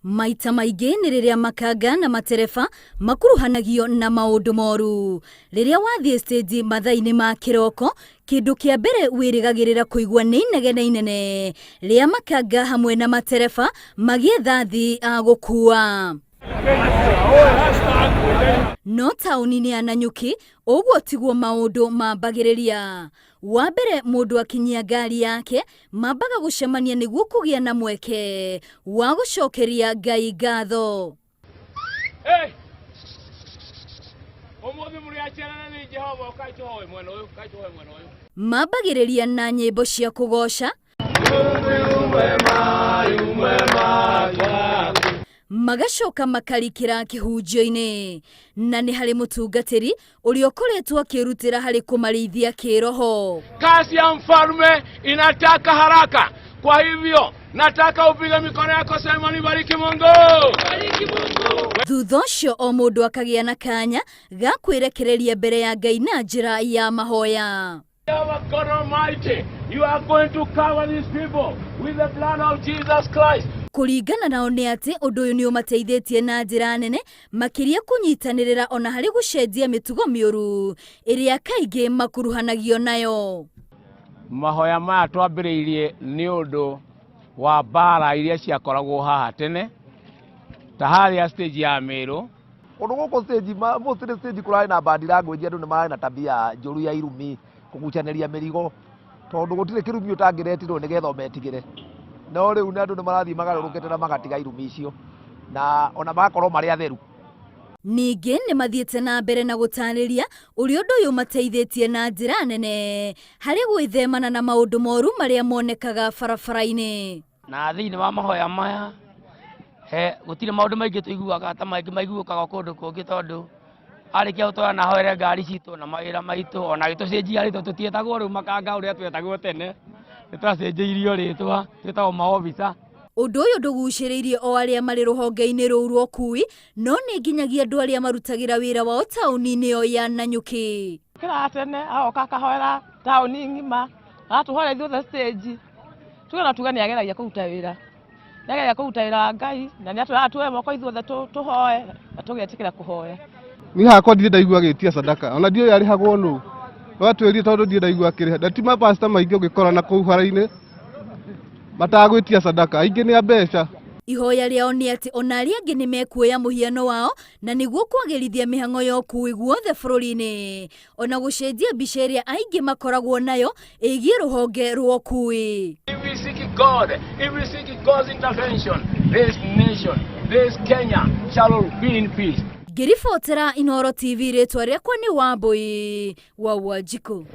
Maita maingĩ nĩ rĩrĩa makanga na matereba makuruhanagio na maũndũ moru. Rĩrĩa wathiĩ stage mathaa-inĩ ma kĩroko, kĩndũ kĩa mbere wĩrĩgagĩrĩra kũigua nĩ inegene inene rĩa makanga hamwe na matereba magĩetha thĩ a gũkua. No taũni-inĩ ya Nanyuki ũguo tiguo maũndũ mambagĩrĩria. Wa mbere mũndũ akinyia ngari yake mambaga gũcemania nĩguo kũgĩa na mweke wa gũcokeria Ngai ngatho. Mambagĩrĩria na nyĩmbo cia kũgoca, magacoka makarikĩra kĩhunjio-inĩ, na nĩ harĩ mũtungatĩri ũrĩa ũkoretwo akĩrutĩra harĩ kũmarĩithia kĩroho. Kazi ya mfalme inataka haraka, kwa hivyo nataka upige mikono yako sema nibariki Mungu. Bariki Mungu. Thutha ũcio o mũndũ akagĩa na kanya ga kwĩrekereria mbere ya Ngai na njĩra ya mahoya. God Almighty, you are going to cover these people with the blood of Jesus Christ. Kũringana nao nĩ atĩ ũndũ ũyũ nĩ ũmateithĩtie na njĩra nene makĩria kũnyitanĩrĩra ona harĩ gũcenjia mĩtugo mĩũru ĩrĩa kaingĩ makuruhanagio nayo. Mahoya maya twambĩrĩirie nĩ ũndũ wa mbara iria ciakoragwo haha tene ta harĩa stage ya Meru. Ũndũ gũkũ stage mũtire stage kũrarĩ na bandi language, andũ nĩ mararĩ na tabia njũru ya irumi kũgucanĩria mĩrigo, tondũ gũtirĩ kĩrumi ũtangĩretirwo nĩgetha ũmetigĩre. No rĩu andũ nĩ marathiĩ magarũrũkĩte na magatiga irumi icio na ona magakorwo marĩ atheru. Ningĩ nĩ mathiĩte na mbere na gũtarĩria ũrĩa ũndũ ũyũ mateithĩtie na njĩra nene harĩ gwĩthemana na maũndũ moru marĩa monekaga barabara-inĩ. Na thĩinĩ wa mahoya maya gũtirĩ maũndũ maingĩ tũiguaga ta maingĩ maiguĩkaga kũndũ kũngĩ, tondũ arĩkia gũtwara na hoere ngari citũ na mawĩra maitũ ona gĩtũcenjia rĩtwa tũtietagwo rĩu makanga ũrĩa twetagwo tene, nĩtwacenjĩirio rĩtwa twĩtagwo maobisa. Ũndũ ũyũ ndũgucĩrĩirie o arĩa marĩ rũhonge-inĩ rũu rwa ũkui, no nĩ nginyagia andũ arĩa marutagĩra wĩra wao taũni-inĩ ĩyo ya Nanyuki. Kĩra tene agoka akahoera taũni ng'ima agatũhoera ithuothe stage, tuga nĩ ageragia kũruta wĩra, nĩageragia kũruta wĩra Ngai na nĩatwĩraga tuoe moko ithuothe tũhoe na tũgetĩkĩra kũhoya. Niĩ hakwa ndirĩ ndaigua agĩtia sadaka, ona ndiũĩ arĩhagwo nũ, watwĩrire tondũ ndirĩ ndaigua akĩrĩha. Na ti mapasta maingĩ ũngĩkora na kũu bara-inĩ matagwĩtia sadaka, aingĩ nĩ a mbeca. Ihoya rĩao nĩ atĩ ona arĩa angĩ nĩ mekuoya mũhiano wao na nĩguo kwagĩrithia mĩhang'o ya ũkui guothe bũrũri-inĩ, ona gũcenjia mbica ĩrĩa aingĩ makoragwo nayo ĩgiĩ rũhonge rwa ũkui. If we seek God, if we seek God's intervention, this nation, this Kenya shall be in peace. Ngĩribotera Inooro TV, rĩtwa rĩakwa nĩ Wambui wa Wanjikũ.